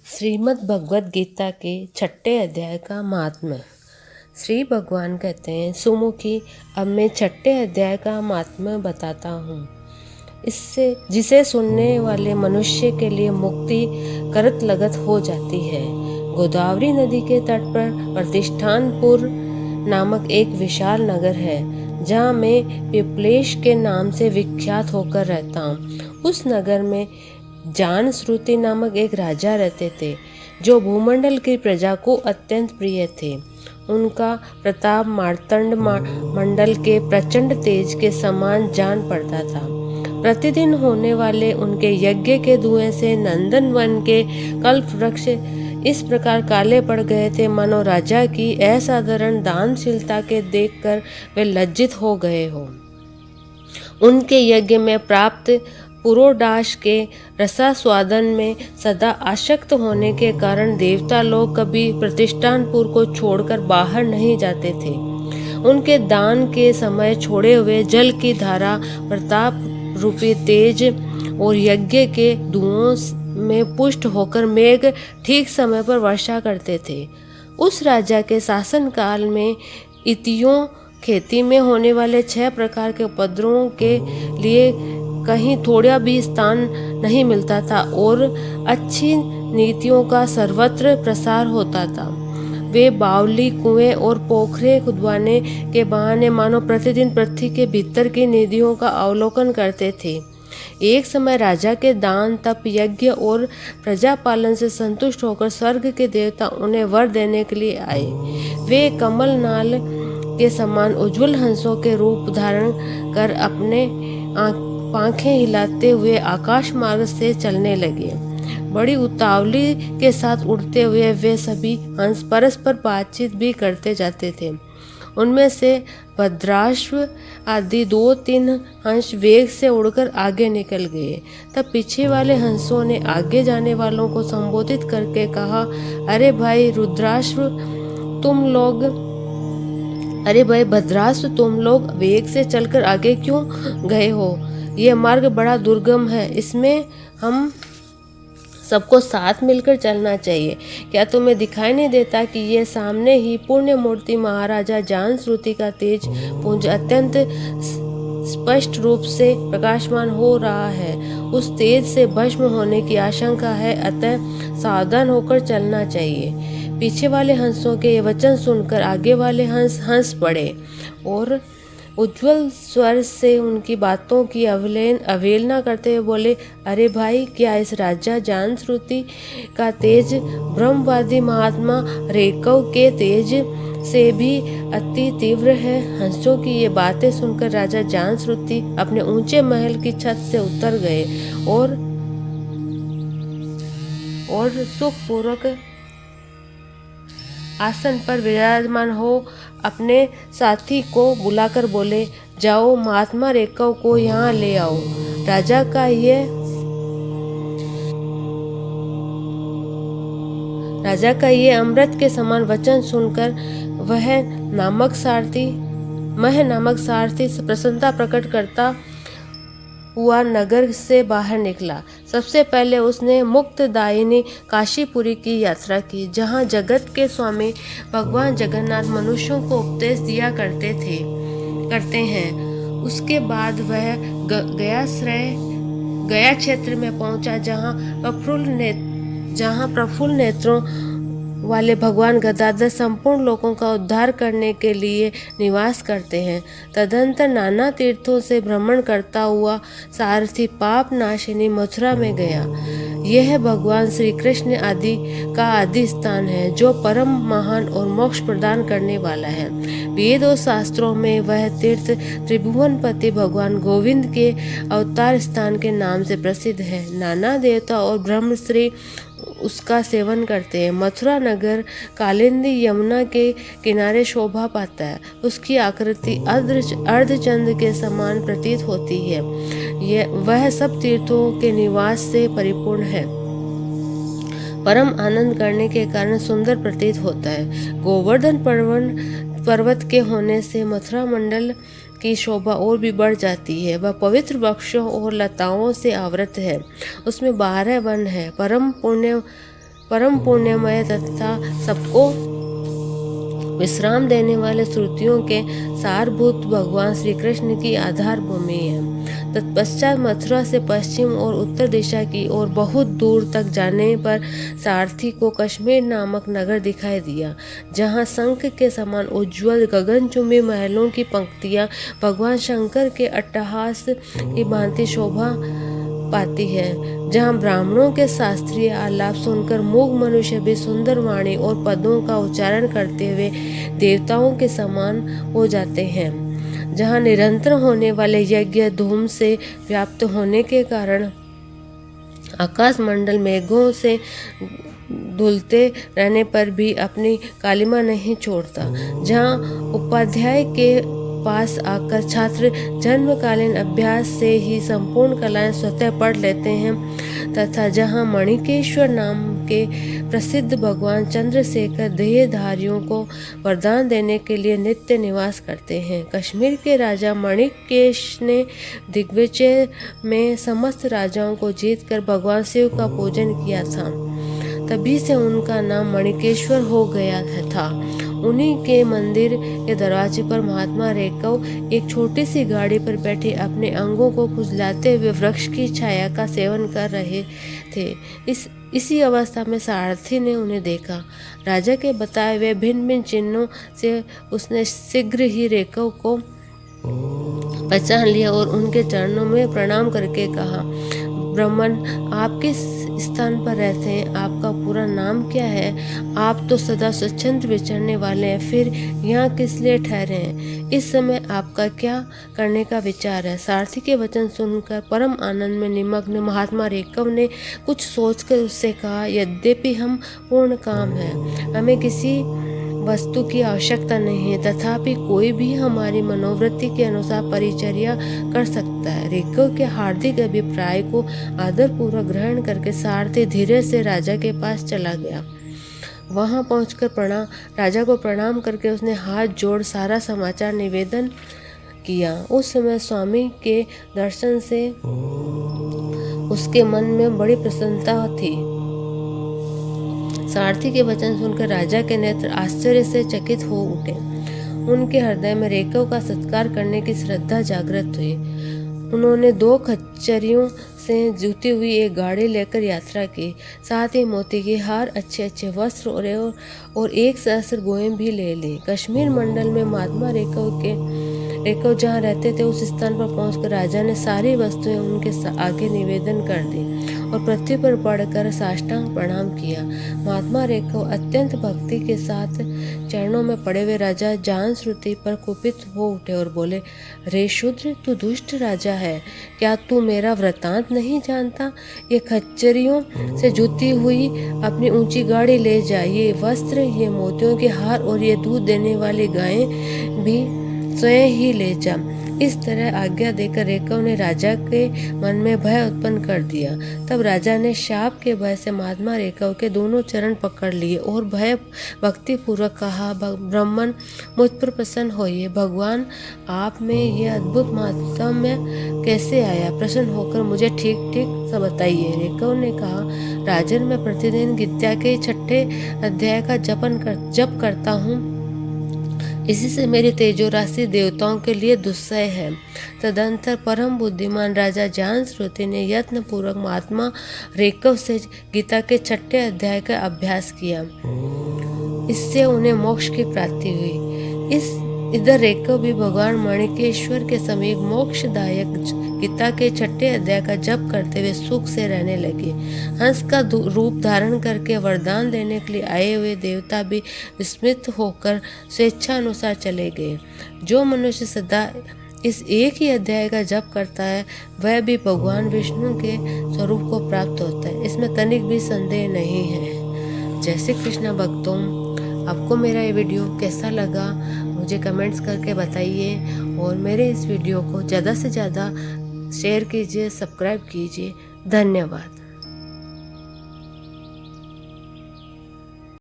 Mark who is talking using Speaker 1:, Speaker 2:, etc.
Speaker 1: श्रीमद् भगवद गीता के 6ठे अध्याय का महात्म्य। श्री भगवान कहते हैं, सुमुखी, अब मैं 6ठे अध्याय का महात्म्य बताता हूँ। इससे जिसे सुनने वाले मनुष्य के लिए मुक्ति करत लगत हो जाती है। गोदावरी नदी के तट पर प्रतिष्ठानपुर नामक एक विशाल नगर है, जहाँ मैं पिपलेश के नाम से विख्यात होकर रहता हूँ। उस नगर में जान श्रुति नामक एक राजा रहते थे, जो भूमंडल की प्रजा को अत्यंत प्रिय थे। उनका प्रताप मार्तंड मंडल के प्रचंड तेज के समान जान पड़ता था। प्रतिदिन होने वाले उनके यज्ञ के धुएं से नंदन वन के कल्प वृक्ष इस प्रकार काले पड़ गए थे, मानो राजा की असाधारण दानशीलता के देखकर वे लज्जित हो गए हो। उनके यज्ञ में प्राप्त पुरोडाश के रसास्वादन में सदा आसक्त होने के कारण देवता लोग कभी प्रतिष्ठानपुर को छोड़कर बाहर नहीं जाते थे। उनके दान के समय छोड़े हुए जल की धारा प्रताप रूपी तेज और यज्ञ के धुओं में पुष्ट होकर मेघ ठीक समय पर वर्षा करते थे। उस राजा के शासन काल में इतियों खेती में होने वाले 6 प्रकार के उपद्रवों के लिए कहीं थोड़ा भी स्थान नहीं मिलता था और अच्छी नीतियों का सर्वत्र प्रसार होता था। वे बावली, कुएं और पोखरे खुदवाने के बहाने मानो प्रतिदिन पृथ्वी के भीतर की निधियों का अवलोकन करते थे। एक समय राजा के दान, तप, यज्ञ और प्रजापालन से संतुष्ट होकर स्वर्ग के देवता उन्हें वर देने के लिए आए। वे कमल नाल के समान उज्जवल हंसों के रूप धारण कर अपने पांखें हिलाते हुए आकाश मार्ग से चलने लगे। बड़ी उतावली के साथ उड़ते हुए वे सभी हंस परस्पर बातचीत भी करते जाते थे। उनमें से भद्राश्व आदि 2-3 हंस वेग से उड़कर आगे निकल गए। तब पीछे वाले हंसों ने आगे जाने वालों को संबोधित करके कहा, अरे भाई भद्राश्व, तुम लोग वेग से चलकर आगे क्यों गए हो? यह मार्ग बड़ा दुर्गम है, इसमें हम सबको साथ मिलकर चलना चाहिए। क्या तुम्हें दिखाई नहीं देता कि ये सामने ही पुण्य मूर्ति महाराजा जान श्रुति का तेज पुंज अत्यंत स्पष्ट रूप से प्रकाशमान हो रहा है? उस तेज से भस्म होने की आशंका है, अतः सावधान होकर चलना चाहिए। पीछे वाले हंसों के ये वचन सुनकर आगे वाले हंस हंस पड़े और उज्जवल स्वर से उनकी बातों की अवहेलना करते हुए बोले, अरे भाई, क्या इस राजा जान श्रुति का तेज ब्रह्मवादी महात्मा रेकव के तेज से भी अति तीव्र है? हंसों की ये बातें सुनकर राजा जान श्रुति अपने ऊंचे महल की छत से उतर गए और सुखपूर्वक आसन पर विराजमान हो अपने साथी को बुलाकर बोले, जाओ महात्मा रेकव को यहाँ ले आओ। राजा का ये अमृत के समान वचन सुनकर मह नामक सारथी प्रसन्नता प्रकट करता हुआ नगर से बाहर निकला। सबसे पहले उसने मुक्तदायिनी काशीपुरी की यात्रा की, जहाँ जगत के स्वामी भगवान जगन्नाथ मनुष्यों को उपदेश दिया करते हैं। उसके बाद वह गया क्षेत्र में पहुंचा, जहाँ प्रफुल्ल नेत्रों वाले भगवान गदाधर संपूर्ण लोगों का उद्धार करने के लिए निवास करते हैं। तदंतर नाना तीर्थों से भ्रमण करता हुआ सारथी पाप नाशिनी मथुरा में गया। यह भगवान श्री कृष्ण का आदि स्थान है, जो परम महान और मोक्ष प्रदान करने वाला है। वेद और शास्त्रों में वह तीर्थ त्रिभुवनपति भगवान गोविंद के अवतार स्थान के नाम से प्रसिद्ध है। नाना देवता और ब्रह्मश्री उसका सेवन करते हैं। मथुरा नगर कालिंदी यमुना के किनारे शोभा पाता है। उसकी आकृति अर्धचंद्र के समान प्रतीत होती है। वह सब तीर्थों के निवास से परिपूर्ण है। परम आनंद करने के कारण सुंदर प्रतीत होता है। गोवर्धन पर्वत के होने से मथुरा मंडल की शोभा और भी बढ़ जाती है। वह पवित्र वृक्षों और लताओं से आवृत है। उसमें 12 वन है। परम पुण्यमय तथा सबको विश्राम देने वाले श्रुतियों के सारभूत भगवान श्री कृष्ण की आधार भूमि है। तत्पश्चात मथुरा से पश्चिम और उत्तर दिशा की ओर बहुत दूर तक जाने पर सारथी को कश्मीर नामक नगर दिखाई दिया, जहाँ शंख के समान उज्ज्वल गगनचुंबी महलों की पंक्तियाँ भगवान शंकर के अट्टहास की भांति शोभा पाती है, जहाँ ब्राह्मणों के शास्त्रीय आलाप सुनकर मूक मनुष्य भी सुंदर वाणी और पदों का उच्चारण करते हुए देवताओं के समान हो जाते हैं, जहाँ निरंतर होने वाले यज्ञ धूम से व्याप्त होने के कारण आकाश मंडल मेघों से धुलते रहने पर भी अपनी कालिमा नहीं छोड़ता, जहाँ उपाध्याय के पास आकर छात्र जन्मकालीन अभ्यास से ही संपूर्ण कलाएं स्वतः पढ़ लेते हैं, तथा जहां मणिकेश्वर नाम के प्रसिद्ध भगवान चंद्रशेखर देहधारियों को वरदान देने के लिए नित्य निवास करते हैं। कश्मीर के राजा मणिकेश ने दिग्विजय में समस्त राजाओं को जीतकर भगवान शिव का पूजन किया था, तभी से उनका नाम मणिकेश्वर हो गया था। उन्हीं के मंदिर के दरवाजे पर महात्मा रेकव एक छोटी सी गाड़ी पर बैठे अपने अंगों को खुजलाते हुए वृक्ष की छाया का सेवन कर रहे थे। इसी अवस्था में सारथी ने उन्हें देखा। राजा के बताए हुए भिन्न भिन्न चिन्हों से उसने शीघ्र ही रेकव को पहचान लिया और उनके चरणों में प्रणाम करके कहा, ब्राह्मण, आप किस स्थान पर रहते हैं? आपका पूरा नाम क्या है? आप तो सदा स्वच्छंद विचरने वाले हैं, फिर यहाँ किस लिए ठहरे हैं? इस समय आपका क्या करने का विचार है? सारथी के वचन सुनकर परम आनंद में निमग्न महात्मा रेकव ने कुछ सोचकर उससे कहा, यद्यपि हम पूर्ण काम है, हमें किसी वस्तु की आवश्यकता नहीं है, तथापि कोई भी हमारी मनोवृत्ति के अनुसार परिचर्या कर सकता है। रेकव के हार्दिक अभिप्राय को आदरपूर्वक ग्रहण करके सारथी धीरे से राजा के पास चला गया। वहां पहुंचकर राजा को प्रणाम करके उसने हाथ जोड़ सारा समाचार निवेदन किया। उस समय स्वामी के दर्शन से उसके मन में बड़ी प्रसन्नता थी। सारथी के वचन सुनकर राजा के नेत्र आश्चर्य से चकित हो उठे। उनके हृदय में रेकव का सत्कार करने की श्रद्धा जागृत हुई। उन्होंने 2 खच्चरियों से जुती हुई एक गाड़ी लेकर यात्रा की, साथ ही मोती के हार, अच्छे अच्छे वस्त्र और 1 सहस्त्र गोएं भी ले ली। कश्मीर मंडल में महात्मा रेकव जहाँ रहते थे उस स्थान पर पहुंचकर राजा ने सारी वस्तुएं उनके आगे निवेदन कर दी और पृथ्वी पर पड़कर साष्टांग प्रणाम किया। महात्मा रेकव अत्यंत भक्ति के साथ चरणों में पड़े हुए राजा जानश्रुति पर कुपित हो उठे और बोले, रे शूद्र, तू दुष्ट राजा है, क्या तू मेरा वृतांत नहीं जानता? ये खच्चरियों से जुती हुई अपनी ऊंची गाड़ी ले जा, ये वस्त्र, ये मोतियों के हार और ये दूध देने वाली गायें भी स्वयं ही ले जा। इस तरह आज्ञा देकर रेकव ने राजा के मन में भय उत्पन्न कर दिया। तब राजा ने शाप के भय से महात्मा रेकव के दोनों चरण पकड़ लिए और भय भक्ति पूर्वक कहा, ब्राह्मण, मुझ पर प्रसन्न होइए। भगवान आप में ये अद्भुत महात्म्य कैसे आया? प्रसन्न होकर मुझे ठीक ठीक सब बताइए। रेकव ने कहा, राजन, मैं प्रतिदिन गीता के 6ठे अध्याय का जप करता हूँ, इसी से मेरी तेजो राशि देवताओं के लिए दुस्सह है। तदंतर परम बुद्धिमान राजा जानश्रुति ने यत्न पूर्वक महात्मा रेकव से गीता के 6ठे अध्याय का अभ्यास किया। इससे उन्हें मोक्ष की प्राप्ति हुई। इधर रेकव भी भगवान मणिकेश्वर के समीप मोक्षदायक गीता के 6ठे अध्याय का जप करते हुए सुख से रहने लगे। हंस का रूप धारण करके वरदान देने के लिए आए हुए देवता भी विस्मित होकर स्वेच्छा अनुसार चले गए। जो मनुष्य सदा इस एक ही अध्याय का जप करता है, वह भी भगवान विष्णु के स्वरूप को प्राप्त होता है, इसमें तनिक भी संदेह नहीं है। जय श्री कृष्ण भक्तों, आपको मेरा ये वीडियो कैसा लगा मुझे कमेंट्स करके बताइए और मेरे इस वीडियो को ज़्यादा से ज़्यादा शेयर कीजिए, सब्सक्राइब कीजिए। धन्यवाद।